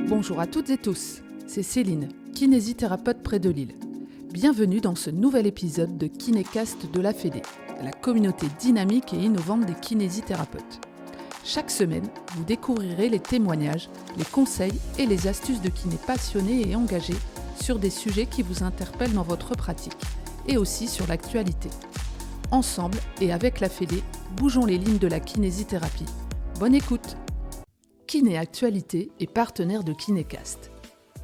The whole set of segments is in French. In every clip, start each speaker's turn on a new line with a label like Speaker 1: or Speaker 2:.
Speaker 1: Bonjour à toutes et tous, c'est Céline, kinésithérapeute près de Lille. Bienvenue dans ce nouvel épisode de Kinécast de la Fédé, la communauté dynamique et innovante des kinésithérapeutes. Chaque semaine, vous découvrirez les témoignages, les conseils et les astuces de kinés passionnés et engagés sur des sujets qui vous interpellent dans votre pratique et aussi sur l'actualité. Ensemble et avec la Fédé, bougeons les lignes de la kinésithérapie. Bonne écoute! Kiné Actualité est partenaire de Kinécast.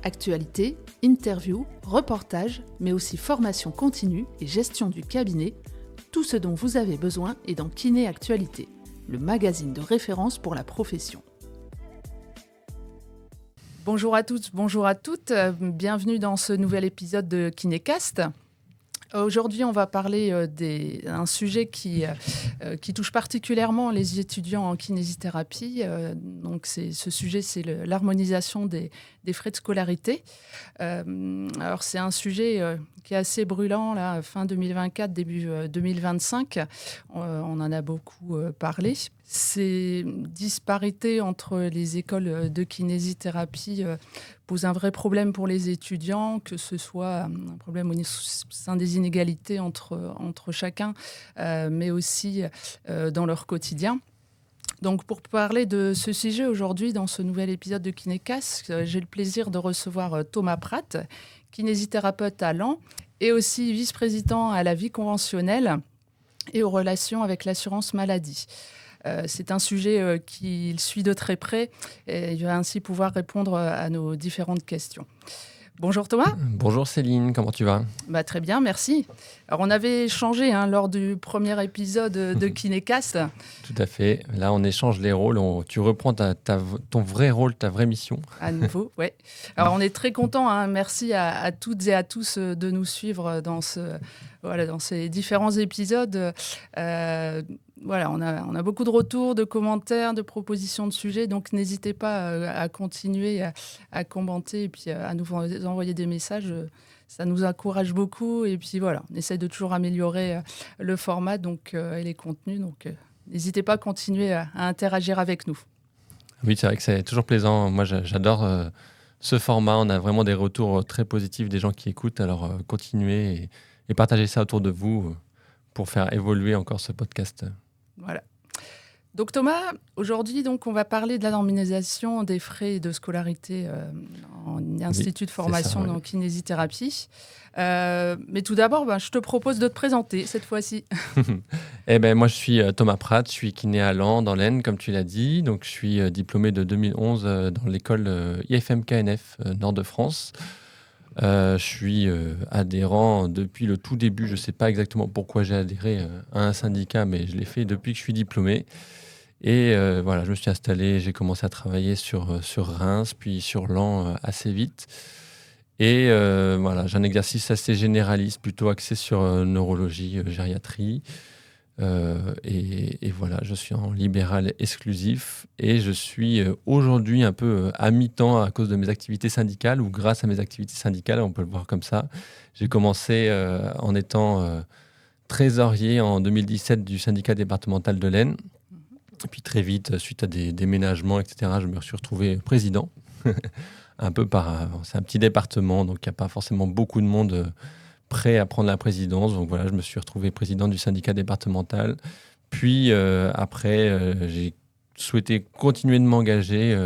Speaker 1: Actualité, interviews, reportages, mais aussi formation continue et gestion du cabinet, tout ce dont vous avez besoin est dans Kiné Actualité, le magazine de référence pour la profession. Bonjour à tous, bonjour à toutes, bienvenue dans ce nouvel épisode de Kinécast. Aujourd'hui, on va parler d'un sujet qui touche particulièrement les étudiants en kinésithérapie. Donc, ce sujet, c'est l'harmonisation des frais de scolarité. Alors, c'est un sujet qui est assez brûlant, là, fin 2024, début 2025. On en a beaucoup parlé. Ces disparités entre les écoles de kinésithérapie posent un vrai problème pour les étudiants, que ce soit un problème au sein des inégalités entre chacun, mais aussi dans leur quotidien. Donc, pour parler de ce sujet aujourd'hui, dans ce nouvel épisode de Kinécast, j'ai le plaisir de recevoir Thomas Pratt, kinésithérapeute à Laon et aussi vice-président à la vie conventionnelle et aux relations avec l'assurance maladie. C'est un sujet qu'il suit de très près et il va ainsi pouvoir répondre à nos différentes questions. Bonjour Thomas.
Speaker 2: Bonjour Céline, comment tu vas ?
Speaker 1: Très bien, merci. Alors on avait échangé lors du premier épisode de Kinécast.
Speaker 2: Tout à fait, là on échange les rôles, tu reprends ton vrai rôle, ta vraie mission.
Speaker 1: À nouveau, oui. Alors on est très contents, merci à toutes et à tous de nous suivre dans ces différents épisodes. On a beaucoup de retours, de commentaires, de propositions de sujets, donc n'hésitez pas à continuer à commenter et puis à nous envoyer des messages. Ça nous encourage beaucoup et puis voilà, on essaie de toujours améliorer le format et les contenus. Donc n'hésitez pas à continuer à interagir avec nous.
Speaker 2: Oui, c'est vrai que c'est toujours plaisant. Moi, j'adore ce format. On a vraiment des retours très positifs des gens qui écoutent. Alors continuez et partagez ça autour de vous pour faire évoluer encore ce podcast.
Speaker 1: Voilà. Donc Thomas, aujourd'hui, on va parler de la normalisation des frais de scolarité en institut de formation en kinésithérapie. Mais tout d'abord, je te propose de te présenter cette fois-ci.
Speaker 2: Moi, je suis Thomas Pratt, je suis kiné à Laon, dans l'Aisne, comme tu l'as dit. Donc, je suis diplômé de 2011 dans l'école IFM-KNF Nord de France. Je suis adhérent depuis le tout début. Je ne sais pas exactement pourquoi j'ai adhéré à un syndicat, mais je l'ai fait depuis que je suis diplômé. Et je me suis installé, j'ai commencé à travailler sur Reims, puis sur Laon assez vite. Et j'ai un exercice assez généraliste, plutôt axé sur neurologie, gériatrie. Et voilà, je suis en libéral exclusif et je suis aujourd'hui un peu à mi-temps à cause de mes activités syndicales ou grâce à mes activités syndicales, on peut le voir comme ça. J'ai commencé en étant trésorier en 2017 du syndicat départemental de l'Aisne. Et puis très vite, suite à des déménagements, etc., je me suis retrouvé président. C'est un petit département, donc il n'y a pas forcément beaucoup de monde prêt à prendre la présidence. Donc voilà, je me suis retrouvé président du syndicat départemental. Puis après, j'ai souhaité continuer de m'engager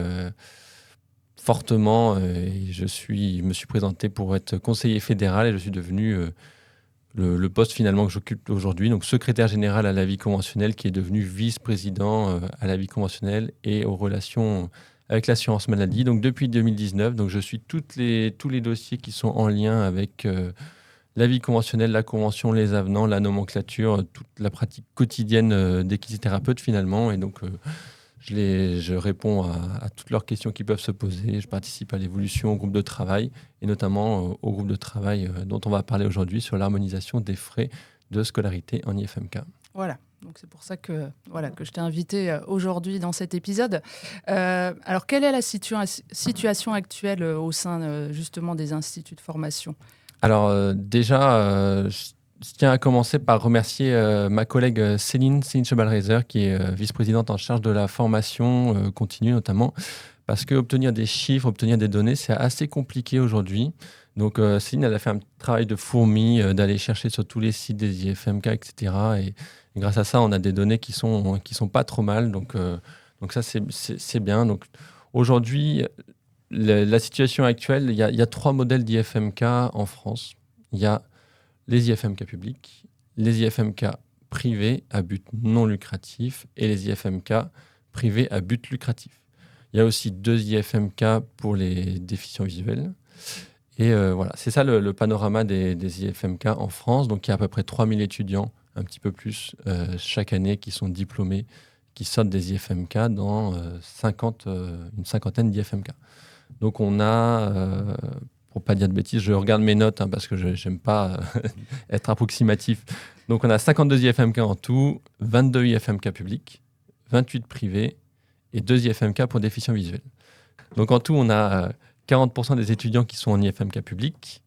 Speaker 2: fortement. Et je me suis présenté pour être conseiller fédéral et je suis devenu le poste finalement que j'occupe aujourd'hui, donc secrétaire général à la vie conventionnelle, qui est devenu vice-président à la vie conventionnelle et aux relations avec l'assurance maladie. Donc depuis 2019, donc je suis tous les dossiers qui sont en lien avec la vie conventionnelle, la convention, les avenants, la nomenclature, toute la pratique quotidienne des kinésithérapeutes finalement. Et donc je réponds à toutes leurs questions qui peuvent se poser. Je participe à l'évolution au groupe de travail et notamment au groupe de travail dont on va parler aujourd'hui sur l'harmonisation des frais de scolarité en IFMK.
Speaker 1: Voilà. Donc c'est pour ça que je t'ai invité aujourd'hui dans cet épisode. Alors, quelle est la situation actuelle au sein justement des instituts de formation ?
Speaker 2: Alors déjà, je tiens à commencer par remercier ma collègue Céline Chebal-Reiser, qui est vice-présidente en charge de la formation continue notamment, parce que obtenir des chiffres, obtenir des données, c'est assez compliqué aujourd'hui. Donc Céline, elle a fait un travail de fourmi, d'aller chercher sur tous les sites des IFMK, etc. Et grâce à ça, on a des données qui sont pas trop mal. Donc ça, c'est bien. Donc aujourd'hui, la situation actuelle, il y a 3 modèles d'IFMK en France. Il y a les IFMK publics, les IFMK privés à but non lucratif et les IFMK privés à but lucratif. Il y a aussi 2 IFMK pour les déficients visuels. Et voilà, c'est ça le panorama des IFMK en France. Donc il y a à peu près 3000 étudiants, un petit peu plus, chaque année qui sont diplômés, qui sortent des IFMK dans une cinquantaine d'IFMK. Donc on a, pour pas dire de bêtises, je regarde mes notes parce que je n'aime pas être approximatif. Donc on a 52 IFMK en tout, 22 IFMK publics, 28 privés et 2 IFMK pour déficients visuels. Donc en tout, on a 40% des étudiants qui sont en IFMK public.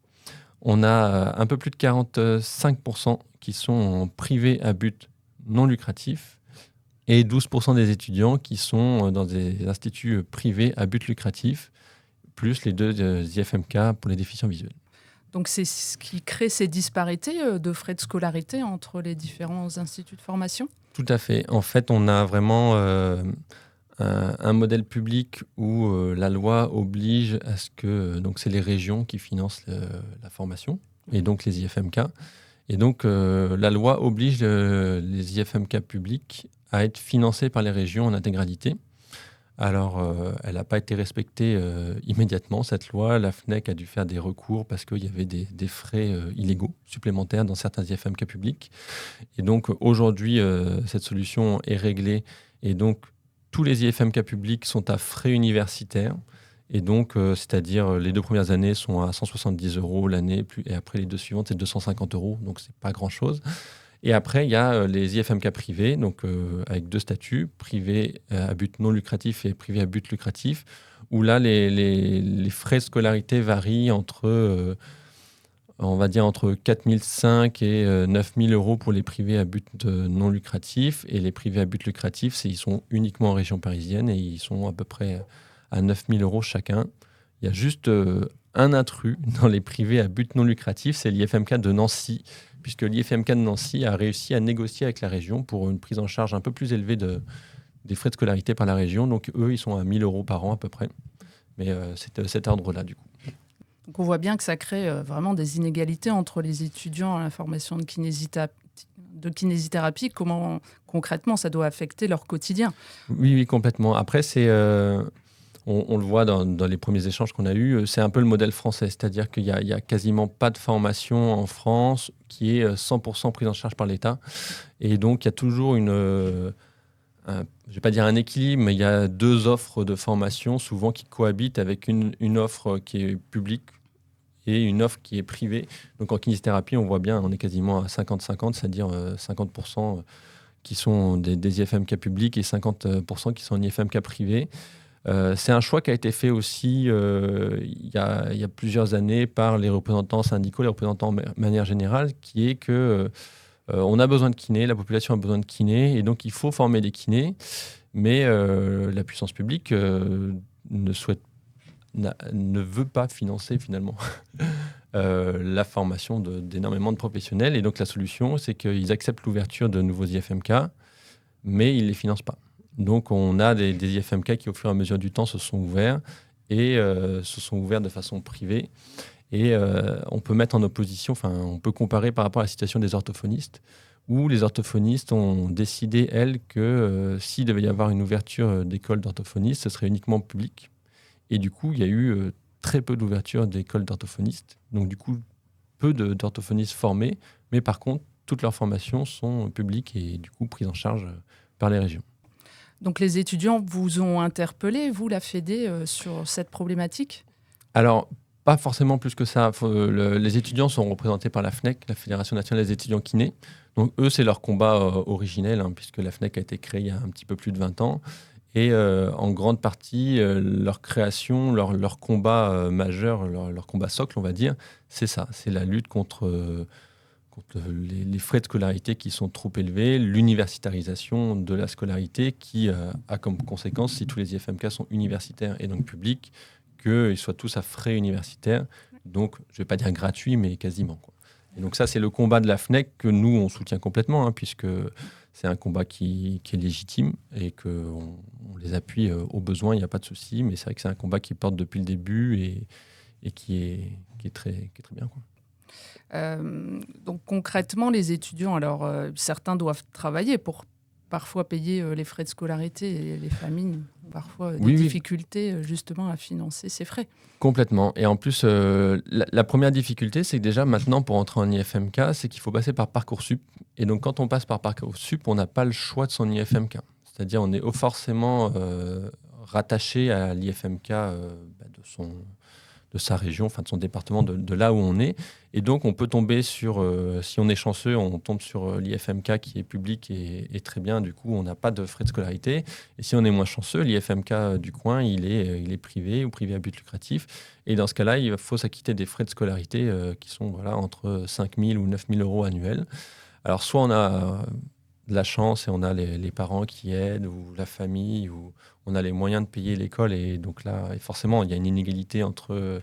Speaker 2: On a un peu plus de 45% qui sont en privé à but non lucratif et 12% des étudiants qui sont dans des instituts privés à but lucratif, plus les 2 IFMK pour les déficients visuels.
Speaker 1: Donc c'est ce qui crée ces disparités de frais de scolarité entre les différents instituts de formation ?
Speaker 2: Tout à fait. En fait, on a vraiment un modèle public où la loi oblige à ce que... donc c'est les régions qui financent la formation, et donc les IFMK. Et donc la loi oblige les IFMK publics à être financés par les régions en intégralité. Alors, elle n'a pas été respectée immédiatement, cette loi. La FNEC a dû faire des recours parce qu'il y avait des frais illégaux supplémentaires dans certains IFMK publics. Et donc, aujourd'hui, cette solution est réglée. Et donc, tous les IFMK publics sont à frais universitaires. Et donc, c'est-à-dire, les 2 premières années sont à 170 € l'année, et après les 2 suivantes, c'est 250 €. Donc, ce n'est pas grand-chose. Et après, il y a les IFMK privés, donc avec 2 statuts, privé à but non lucratif et privé à but lucratif, où là, les frais de scolarité varient entre, on va dire, entre 4 500 et 9 000 € pour les privés à but non lucratif. Et les privés à but lucratif, ils sont uniquement en région parisienne et ils sont à peu près à 9 000 € chacun. Il y a juste un intrus dans les privés à but non lucratif, c'est l'IFMK de Nancy, puisque l'IFMK de Nancy a réussi à négocier avec la région pour une prise en charge un peu plus élevée des frais de scolarité par la région. Donc eux, ils sont à 1 000 € par an à peu près. Mais c'est de cet ordre-là, du coup.
Speaker 1: Donc on voit bien que ça crée vraiment des inégalités entre les étudiants à la formation de kinésithérapie. Comment concrètement ça doit affecter leur quotidien ?
Speaker 2: Oui, complètement. Après, c'est... on le voit dans les premiers échanges qu'on a eus, c'est un peu le modèle français, c'est-à-dire qu'il n'y a quasiment pas de formation en France qui est 100% prise en charge par l'État. Et donc, il y a toujours je ne vais pas dire un équilibre, mais il y a 2 offres de formation souvent qui cohabitent avec une offre qui est publique et une offre qui est privée. Donc, en kinésithérapie, on voit bien, on est quasiment à 50-50, c'est-à-dire 50% qui sont des IFMK publics et 50% qui sont en IFMK privés. C'est un choix qui a été fait aussi il y a plusieurs années par les représentants syndicaux, les représentants de manière générale, qui est que on a besoin de kinés, la population a besoin de kinés, et donc il faut former des kinés, mais la puissance publique ne veut pas financer finalement la formation d'énormément de professionnels, et donc la solution, c'est qu'ils acceptent l'ouverture de nouveaux IFMK, mais ils ne les financent pas. Donc, on a des IFMK qui, au fur et à mesure du temps, se sont ouverts et se sont ouverts de façon privée. Et on peut mettre en opposition, on peut comparer par rapport à la situation des orthophonistes, où les orthophonistes ont décidé, elles, que s'il devait y avoir une ouverture d'écoles d'orthophonistes, ce serait uniquement public. Et du coup, il y a eu très peu d'ouverture d'écoles d'orthophonistes. Donc, du coup, peu d'orthophonistes formés. Mais par contre, toutes leurs formations sont publiques et du coup prises en charge par les régions.
Speaker 1: Donc les étudiants vous ont interpellé, vous, la Fédé, sur cette problématique ?
Speaker 2: Alors, pas forcément plus que ça. Les étudiants sont représentés par la FNEC, la Fédération nationale des étudiants kinés. Donc eux, c'est leur combat originel, puisque la FNEC a été créée il y a un petit peu plus de 20 ans. Et en grande partie, leur création, leur combat majeur, leur combat socle, on va dire, c'est ça. C'est la lutte contre contre les frais de scolarité qui sont trop élevés, l'universitarisation de la scolarité qui a comme conséquence, si tous les IFMK sont universitaires et donc publics, qu'ils soient tous à frais universitaires. Donc, je ne vais pas dire gratuit, mais quasiment, quoi. Et donc ça, c'est le combat de la FNEC que nous, on soutient complètement, puisque c'est un combat qui est légitime et qu'on les appuie au besoin, il n'y a pas de souci. Mais c'est vrai que c'est un combat qui porte depuis le début et qui est très bien, quoi.
Speaker 1: Donc concrètement, les étudiants, alors certains doivent travailler pour parfois payer les frais de scolarité et les familles ont parfois des difficultés justement à financer ces frais.
Speaker 2: Complètement. Et en plus, la première difficulté, c'est que déjà maintenant, pour entrer en IFMK, c'est qu'il faut passer par Parcoursup. Et donc, quand on passe par Parcoursup, on n'a pas le choix de son IFMK. C'est-à-dire, on est forcément rattaché à l'IFMK de sa région, enfin de son département, de là où on est. Et donc, on peut tomber sur, si on est chanceux, on tombe sur l'IFMK qui est public et très bien. Du coup, on n'a pas de frais de scolarité. Et si on est moins chanceux, l'IFMK du coin, il est privé ou privé à but lucratif. Et dans ce cas-là, il faut s'acquitter des frais de scolarité qui sont entre 5 000 ou 9 000 euros annuels. Alors, soit on a de la chance et on a les parents qui aident ou la famille ou on a les moyens de payer l'école et donc là forcément il y a une inégalité entre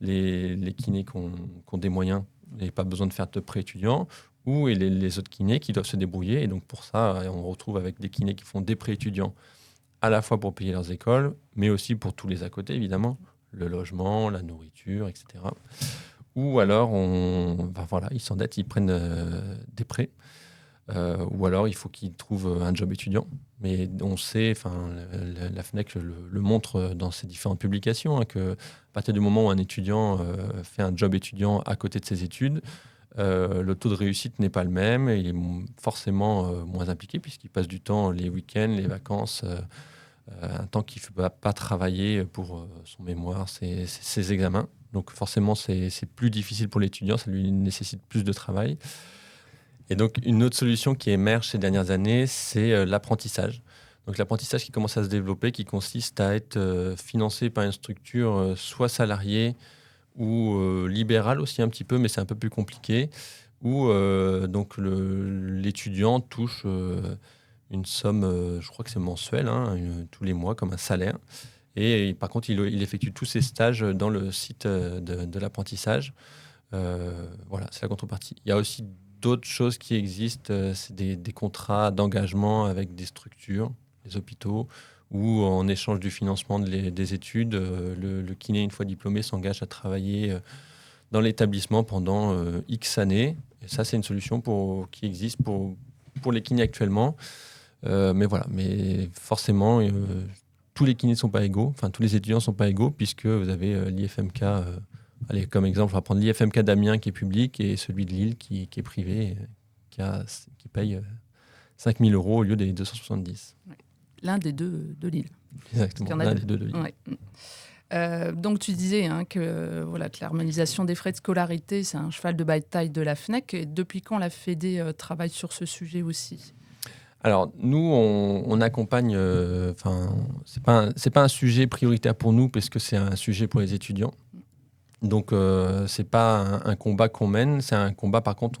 Speaker 2: les kinés qui ont des moyens et pas besoin de faire de prêt étudiant ou les autres kinés qui doivent se débrouiller et donc pour ça on retrouve avec des kinés qui font des prêts étudiants à la fois pour payer leurs écoles mais aussi pour tous les à côté évidemment, le logement, la nourriture, etc. Ou alors ils s'endettent, ils prennent des prêts. Ou alors il faut qu'ils trouvent un job étudiant. Mais on sait, la FNEC le montre dans ses différentes publications, qu'à partir du moment où un étudiant fait un job étudiant à côté de ses études, le taux de réussite n'est pas le même et il est forcément moins impliqué puisqu'il passe du temps, les week-ends, les vacances, un temps qu'il ne peut pas travailler pour son mémoire, ses examens. Donc forcément, c'est plus difficile pour l'étudiant, ça lui nécessite plus de travail. Et donc, une autre solution qui émerge ces dernières années, c'est l'apprentissage. Donc, l'apprentissage qui commence à se développer, qui consiste à être financé par une structure soit salariée ou libérale aussi un petit peu, mais c'est un peu plus compliqué, où donc l'étudiant touche une somme, je crois que c'est mensuel, tous les mois, comme un salaire. Et par contre, il effectue tous ses stages dans le site de l'apprentissage. Voilà, c'est la contrepartie. Il y a aussi d'autres choses qui existent, c'est des contrats d'engagement avec des structures, des hôpitaux, où en échange du financement des études, le kiné, une fois diplômé, s'engage à travailler dans l'établissement pendant X années. Et ça, c'est une solution qui existe pour les kinés actuellement. Mais voilà, mais forcément, tous les kinés ne sont pas égaux, enfin tous les étudiants ne sont pas égaux, puisque vous avez l'IFMK. Allez, comme exemple, on va prendre l'IFMK d'Amiens qui est public et celui de Lille qui est privé, qui paye 5 000 euros au lieu des 270.
Speaker 1: Ouais. L'un des deux de Lille.
Speaker 2: Exactement, l'un des deux de Lille.
Speaker 1: Ouais. Donc tu disais que l'harmonisation des frais de scolarité, c'est un cheval de bataille de la FNEC. Et depuis quand la Fédé travaille sur ce sujet aussi ?
Speaker 2: Alors, nous, on accompagne... c'est pas un sujet prioritaire pour nous parce que c'est un sujet pour les étudiants. Donc, c'est pas un combat qu'on mène, c'est un combat, par contre,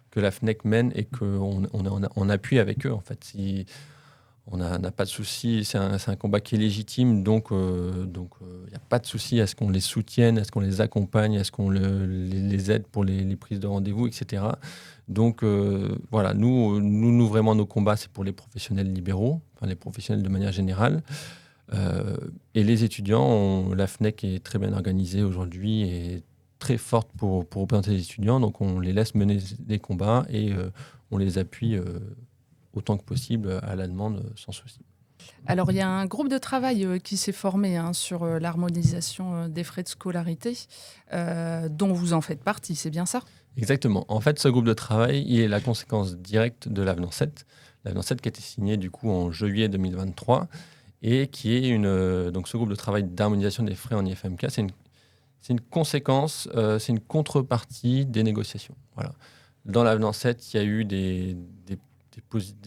Speaker 2: que la FNEC mène et qu'on appuie avec eux, en fait. Si on n'a pas de souci, c'est un combat qui est légitime, donc il n'y a pas de souci à ce qu'on les soutienne, à ce qu'on les accompagne, à ce qu'on les aide pour les prises de rendez-vous, etc. Donc, voilà, nous, vraiment, nos combats, c'est pour les professionnels libéraux, enfin, les professionnels de manière générale. Et les étudiants, la FNEC est très bien organisée aujourd'hui et très forte pour représenter les étudiants. Donc, on les laisse mener des combats et on les appuie autant que possible à la demande, sans souci.
Speaker 1: Alors, il y a un groupe de travail qui s'est formé sur l'harmonisation des frais de scolarité, dont vous en faites partie, c'est bien ça ?
Speaker 2: Exactement. En fait, ce groupe de travail, il est la conséquence directe de l'avenant 7. L'avenant 7 qui a été signé du coup en juillet 2023 et qui est donc ce groupe de travail d'harmonisation des frais en IFMK, c'est une conséquence, c'est une contrepartie des négociations. Voilà. Dans l'avenant 7, il y a eu des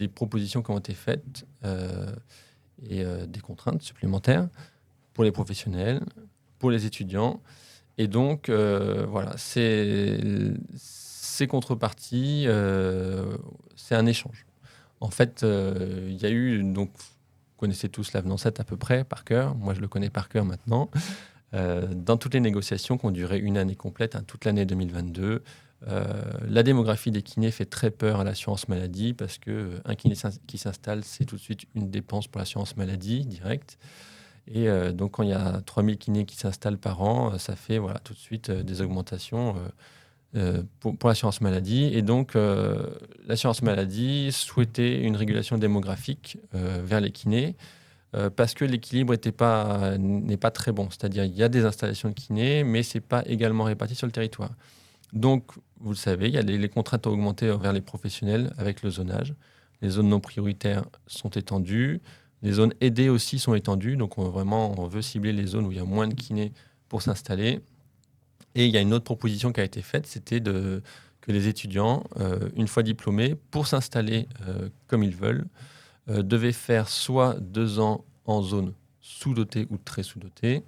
Speaker 2: propositions qui ont été faites et des contraintes supplémentaires pour les professionnels, pour les étudiants. Et donc, voilà, c'est ces contreparties, c'est un échange. En fait, il y a eu, donc, vous connaissez tous l'avenant 7 à peu près par cœur. Moi, je le connais par cœur maintenant. Dans toutes les négociations qui ont duré une année complète, toute l'année 2022, la démographie des kinés fait très peur à l'assurance maladie parce qu'un kiné qui s'installe, c'est tout de suite une dépense pour l'assurance maladie directe. Et donc, quand il y a 3000 kinés qui s'installent par an, ça fait tout de suite des augmentations pour l'assurance maladie. Et donc, l'assurance maladie souhaitait une régulation démographique vers les kinés parce que l'équilibre n'est pas très bon. C'est-à-dire il y a des installations de kinés, mais ce n'est pas également réparti sur le territoire. Donc, vous le savez, il y a les contraintes ont augmenté vers les professionnels avec le zonage. Les zones non prioritaires sont étendues. Les zones aidées aussi sont étendues. Donc, on veut cibler les zones où il y a moins de kinés pour s'installer. Et il y a une autre proposition qui a été faite, c'était que les étudiants, une fois diplômés, pour s'installer comme ils veulent, devaient faire soit 2 ans en zone sous-dotée ou très sous-dotée,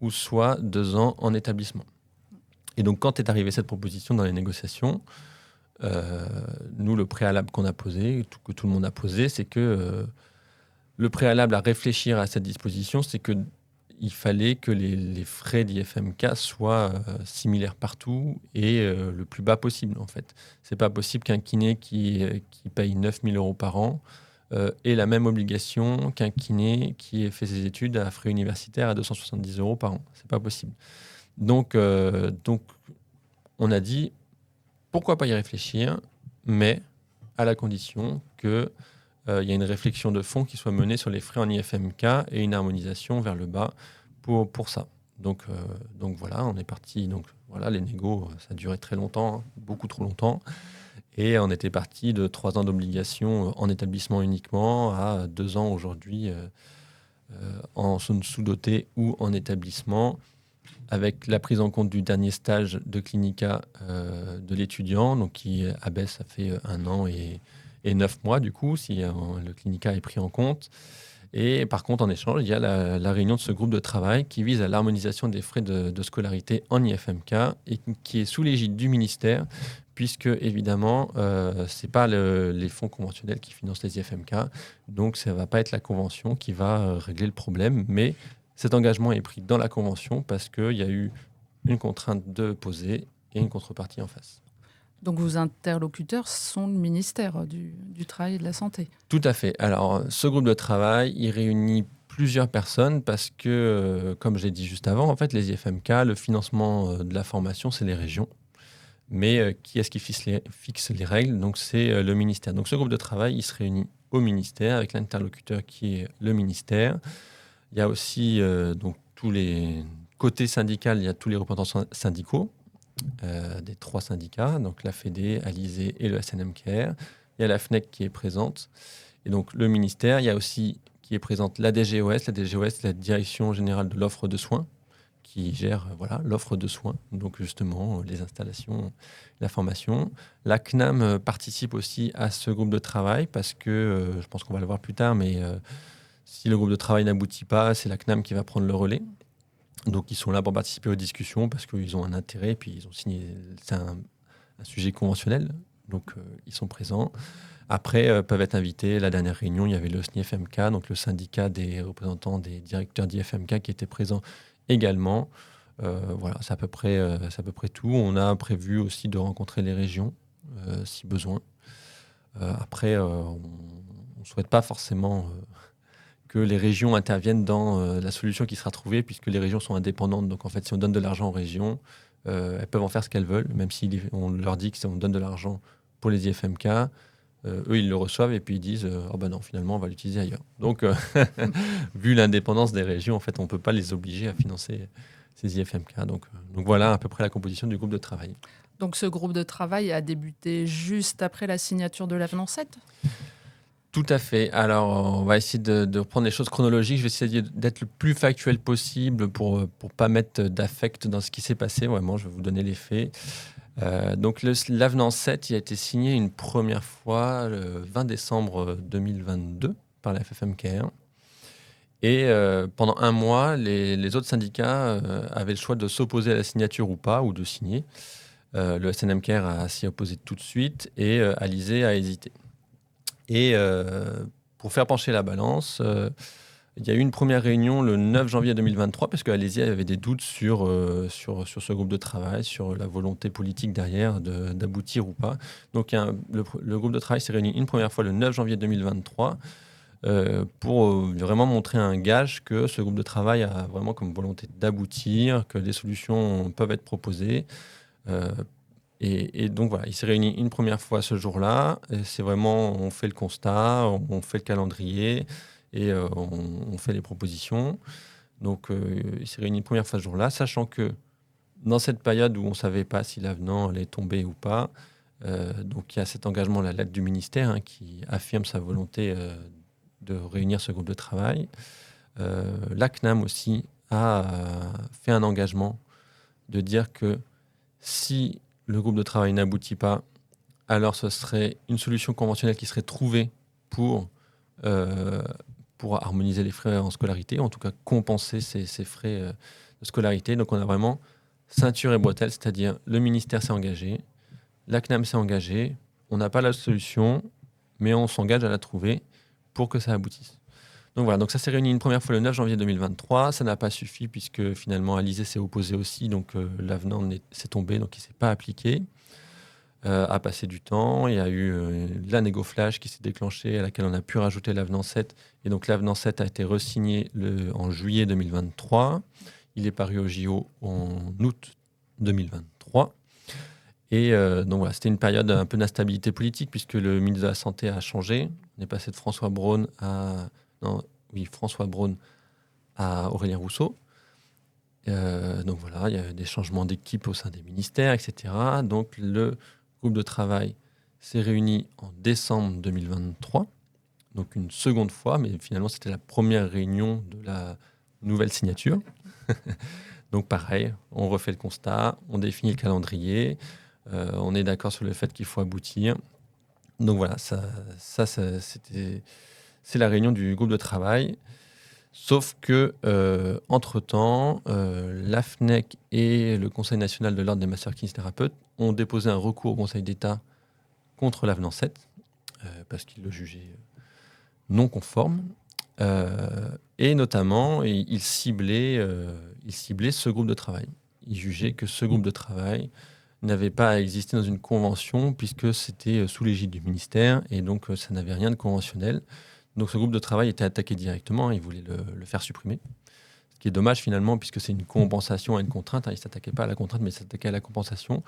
Speaker 2: ou soit 2 ans en établissement. Et donc, quand est arrivée cette proposition dans les négociations, nous, le préalable qu'on a posé, que tout le monde a posé, c'est que le préalable à réfléchir à cette disposition, c'est qu'il fallait que les frais d'IFMK soient similaires partout et le plus bas possible, en fait. C'est pas possible qu'un kiné qui paye 9 000 € par an ait la même obligation qu'un kiné qui ait fait ses études à frais universitaires à 270 € par an. C'est pas possible. Donc, on a dit, pourquoi pas y réfléchir, mais à la condition qu'il y ait une réflexion de fond qui soit menée sur les frais en IFMK et une harmonisation vers le bas pour ça. Donc voilà, on est parti. Donc voilà, les négos, ça a duré très longtemps, beaucoup trop longtemps. Et on était parti de 3 ans d'obligation en établissement uniquement à 2 ans aujourd'hui en zone sous-dotée ou en établissement, avec la prise en compte du dernier stage de clinica de l'étudiant, donc qui abaisse, ça fait 1 an et 9 mois du coup, si le clinica est pris en compte. Et par contre, en échange, il y a la réunion de ce groupe de travail qui vise à l'harmonisation des frais de scolarité en IFMK et qui est sous l'égide du ministère, puisque évidemment, ce n'est pas les fonds conventionnels qui financent les IFMK, donc ça ne va pas être la convention qui va régler le problème, mais cet engagement est pris dans la convention parce qu'il y a eu une contrainte de poser et une contrepartie en face.
Speaker 1: Donc vos interlocuteurs sont le ministère du Travail et de la Santé.
Speaker 2: Tout à fait. Alors, ce groupe de travail, il réunit plusieurs personnes parce que, comme j'ai dit juste avant, en fait, les IFMK, le financement de la formation, c'est les régions. Mais qui est-ce qui fixe les règles? Donc, c'est le ministère. Donc, ce groupe de travail, il se réunit au ministère avec l'interlocuteur qui est le ministère. Il y a aussi donc tous les côtés syndicaux, il y a tous les représentants syndicaux des 3 syndicats, donc la FEDE, Alizé et le SNMKR. Il y a la FNEC qui est présente. Et donc le ministère, il y a aussi qui est présente la DGOS. La DGOS, c'est la Direction Générale de l'Offre de Soins, qui gère l'offre de soins, donc justement les installations, la formation. La CNAM participe aussi à ce groupe de travail parce que, je pense qu'on va le voir plus tard, mais si le groupe de travail n'aboutit pas, c'est la CNAM qui va prendre le relais. Donc, ils sont là pour participer aux discussions parce qu'ils ont un intérêt. Puis, ils ont signé. C'est un sujet conventionnel. Donc, ils sont présents. Après, peuvent être invités. La dernière réunion, il y avait le SNIFMK, donc le syndicat des représentants des directeurs d'IFMK qui était présent également. Voilà, c'est à peu près tout. On a prévu aussi de rencontrer les régions si besoin. Après, on ne souhaite pas forcément que les régions interviennent dans la solution qui sera trouvée, puisque les régions sont indépendantes. Donc, en fait, si on donne de l'argent aux régions, elles peuvent en faire ce qu'elles veulent, même si on leur dit que si on donne de l'argent pour les IFMK, eux, ils le reçoivent et puis ils disent « Oh ben non, finalement, on va l'utiliser ailleurs ». Donc, vu l'indépendance des régions, en fait, on ne peut pas les obliger à financer ces IFMK. Donc voilà à peu près la composition du groupe de travail.
Speaker 1: Donc, ce groupe de travail a débuté juste après la signature de l'avenant 7 ?
Speaker 2: Tout à fait. Alors, on va essayer de reprendre les choses chronologiques. Je vais essayer d'être le plus factuel possible pour pas mettre d'affect dans ce qui s'est passé. Vraiment, je vais vous donner les faits. Donc, l'avenant 7, il a été signé une première fois le 20 décembre 2022 par la FFMKR. Et pendant 1 mois, les autres syndicats avaient le choix de s'opposer à la signature ou pas, ou de signer. Le SNMCAR a s'y opposé tout de suite et Alizé a hésité. Et pour faire pencher la balance, il y a eu une première réunion le 9 janvier 2023 parce qu'Alésia avait des doutes sur ce groupe de travail, sur la volonté politique derrière d'aboutir ou pas. Donc le groupe de travail s'est réuni une première fois le 9 janvier 2023 pour vraiment montrer un gage que ce groupe de travail a vraiment comme volonté d'aboutir, que des solutions peuvent être proposées. Et donc voilà, il s'est réuni une première fois ce jour-là. Et c'est vraiment, on fait le constat, on fait le calendrier et on fait les propositions. Donc il s'est réuni une première fois ce jour-là, sachant que dans cette période où on ne savait pas si l'avenant allait tomber ou pas, donc il y a cet engagement, la lettre du ministère, qui affirme sa volonté de réunir ce groupe de travail. La CNAM aussi a fait un engagement de dire que si le groupe de travail n'aboutit pas, alors ce serait une solution conventionnelle qui serait trouvée pour harmoniser les frais en scolarité, en tout cas compenser ces frais de scolarité. Donc on a vraiment ceinture et bretelles, c'est-à-dire le ministère s'est engagé, la CNAM s'est engagée, on n'a pas la solution, mais on s'engage à la trouver pour que ça aboutisse. Donc voilà, donc ça s'est réuni une première fois le 9 janvier 2023. Ça n'a pas suffi puisque finalement Alizé s'est opposé aussi, donc l'avenant s'est tombé, donc il ne s'est pas appliqué. A passé du temps, il y a eu la négo flash qui s'est déclenchée à laquelle on a pu rajouter l'avenant 7. Et donc l'avenant 7 a été re-signé en juillet 2023. Il est paru au JO en août 2023. Et donc voilà, c'était une période un peu d'instabilité politique puisque le ministre de la Santé a changé. On est passé de François Braun à Aurélien Rousseau. Donc voilà, il y a des changements d'équipe au sein des ministères, etc. Donc le groupe de travail s'est réuni en décembre 2023, donc une seconde fois, mais finalement c'était la première réunion de la nouvelle signature. Donc pareil, on refait le constat, on définit le calendrier, on est d'accord sur le fait qu'il faut aboutir. Donc voilà, c'est la réunion du groupe de travail. Sauf que, entre-temps, la FNEC et le Conseil national de l'ordre des masseurs-kinésithérapeutes ont déposé un recours au Conseil d'État contre l'avenant 7, parce qu'ils le jugeaient non conforme. Et notamment, ils ciblaient ce groupe de travail. Ils jugeaient que ce groupe de travail n'avait pas à exister dans une convention, puisque c'était sous l'égide du ministère, et donc ça n'avait rien de conventionnel. Donc ce groupe de travail était attaqué directement, ils voulaient le faire supprimer. Ce qui est dommage finalement, puisque c'est une compensation à une contrainte. Ils ne s'attaquaient pas à la contrainte, mais ils s'attaquaient à la compensation.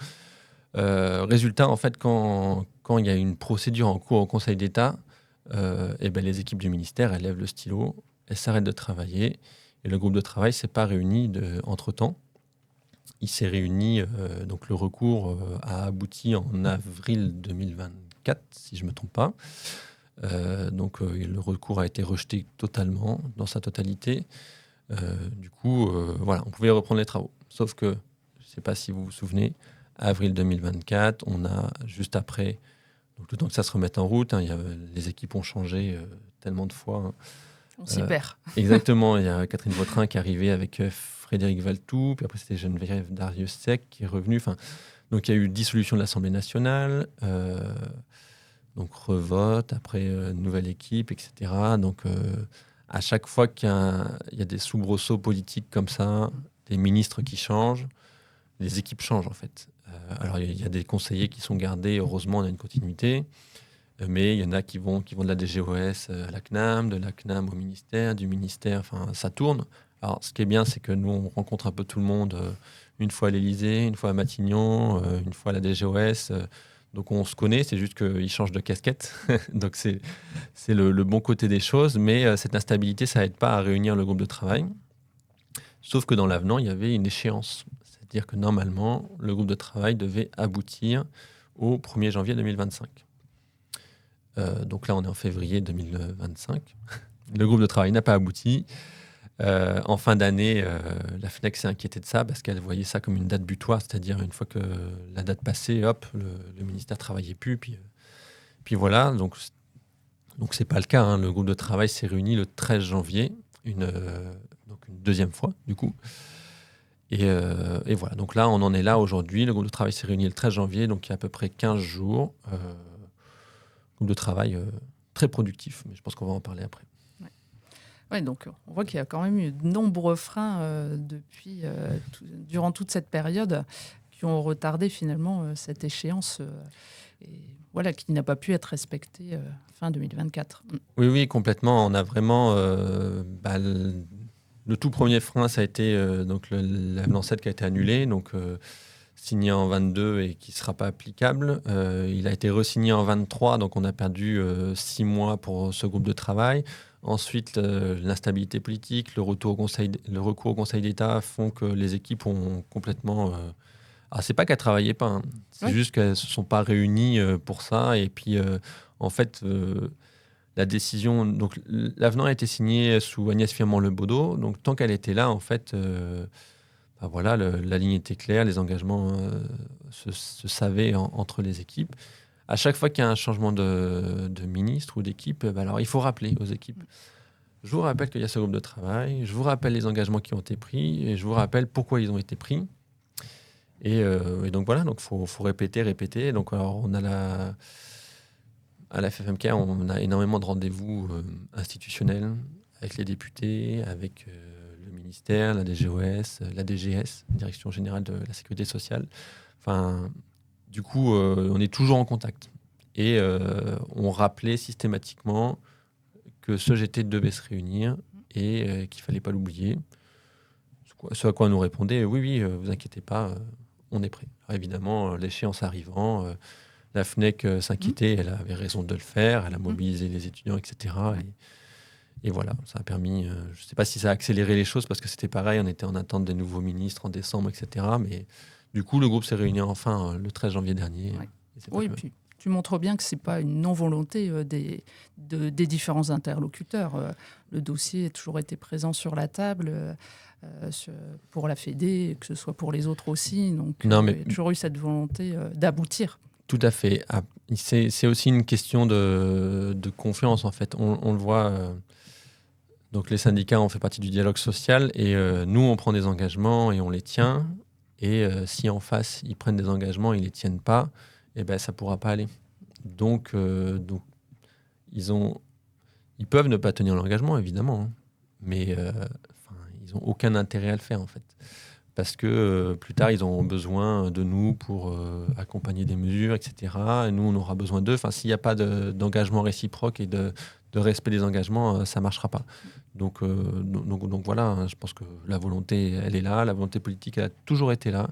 Speaker 2: Résultat, en fait, quand il y a une procédure en cours au Conseil d'État, les équipes du ministère, elles lèvent le stylo, elles s'arrêtent de travailler, et le groupe de travail ne s'est pas réuni entre-temps. Il s'est réuni, donc le recours a abouti en avril 2024, si je ne me trompe pas. Donc le recours a été rejeté totalement, dans sa totalité. Du coup, voilà, on pouvait reprendre les travaux. Sauf que, je ne sais pas si vous vous souvenez, avril 2024, on a juste après, donc le temps que ça se remette en route, les équipes ont changé tellement de fois.
Speaker 1: On s'y perd.
Speaker 2: Exactement, il y a Catherine Vautrin qui est arrivée avec Frédéric Valtou, puis après c'était Geneviève Dariussec qui est revenue. Donc il y a eu dissolution de l'Assemblée nationale, donc revote, après nouvelle équipe, etc. Donc à chaque fois qu'il y a des soubresauts politiques comme ça, des ministres qui changent, les équipes changent en fait. Alors il y a des conseillers qui sont gardés, heureusement on a une continuité, mais il y en a qui vont de la DGOS à la CNAM, de la CNAM au ministère, du ministère, enfin ça tourne. Alors ce qui est bien, c'est que nous on rencontre un peu tout le monde, une fois à l'Élysée, une fois à Matignon, une fois à la DGOS. Donc on se connaît, c'est juste qu'ils changent de casquette. Donc c'est le bon côté des choses, mais cette instabilité, ça n'aide pas à réunir le groupe de travail. Sauf que dans l'avenant, il y avait une échéance. C'est-à-dire que normalement, le groupe de travail devait aboutir au 1er janvier 2025. Donc là, on est en février 2025. Le groupe de travail n'a pas abouti. En fin d'année, la FNEC s'est inquiétée de ça parce qu'elle voyait ça comme une date butoir, c'est-à-dire une fois que la date passée, hop, le ministère ne travaillait plus. Puis voilà, donc c'est pas le cas. Hein. Le groupe de travail s'est réuni le 13 janvier, donc une deuxième fois du coup. Et voilà, donc là, on en est là aujourd'hui. Le groupe de travail s'est réuni le 13 janvier, donc il y a à peu près 15 jours. Groupe de travail très productif, mais je pense qu'on va en parler après.
Speaker 1: Ouais, donc on voit qu'il y a quand même eu de nombreux freins durant toute cette période qui ont retardé finalement cette échéance et voilà, qui n'a pas pu être respectée fin 2024.
Speaker 2: Oui, complètement. On a vraiment... le tout premier frein, ça a été donc l'avenant 7 qui a été annulé, donc signé en 22 et qui ne sera pas applicable. Il a été re-signé en 23, donc on a perdu 6 mois pour ce groupe de travail. Ensuite, l'instabilité politique, le recours au Conseil d'État font que les équipes ont complètement... Alors, c'est pas qu'elles ne travaillaient pas, hein. C'est juste qu'elles ne se sont pas réunies pour ça. Et puis, en fait, la décision... Donc, l'avenant a été signé sous Agnès Firmin-Lebaudot. Donc, tant qu'elle était là, en fait, voilà, la ligne était claire, les engagements se savaient entre les équipes. À chaque fois qu'il y a un changement de ministre ou d'équipe, alors il faut rappeler aux équipes. Je vous rappelle qu'il y a ce groupe de travail, je vous rappelle les engagements qui ont été pris et je vous rappelle pourquoi ils ont été pris. Et donc voilà, donc faut répéter. Donc alors on a à la FFMK, on a énormément de rendez-vous institutionnels avec les députés, avec le ministère, la DGOS, la DGS, Direction Générale de la Sécurité Sociale. Enfin, du coup, on est toujours en contact. Et on rappelait systématiquement que ce GT devait se réunir et qu'il ne fallait pas l'oublier. Ce à quoi on nous répondait, oui, vous inquiétez pas, on est prêt. Alors évidemment, l'échéance arrivant, la FNEC s'inquiétait, elle avait raison de le faire, elle a mobilisé les étudiants, etc. Et voilà, ça a permis, je ne sais pas si ça a accéléré les choses, parce que c'était pareil, on était en attente des nouveaux ministres en décembre, etc. Mais du coup, le groupe s'est réuni enfin le 13 janvier dernier.
Speaker 1: Ouais. Oui, puis tu montres bien que ce n'est pas une non-volonté des différents interlocuteurs. Le dossier a toujours été présent sur la table pour la Fédé, que ce soit pour les autres aussi. Donc, il y a toujours eu cette volonté d'aboutir.
Speaker 2: Tout à fait. C'est aussi une question de confiance, en fait. On le voit... donc les syndicats ont fait partie du dialogue social et nous, on prend des engagements et on les tient. Et si en face, ils prennent des engagements et ils ne les tiennent pas, eh ben, ça ne pourra pas aller. Donc ils peuvent ne pas tenir l'engagement, évidemment, hein, mais ils n'ont aucun intérêt à le faire, en fait. Parce que plus tard, ils auront besoin de nous pour accompagner des mesures, etc. Et nous, on aura besoin d'eux. Enfin, s'il n'y a pas d'engagement réciproque et de respect des engagements, ça ne marchera pas. Donc voilà, hein, je pense que la volonté, elle est là. La volonté politique, elle a toujours été là.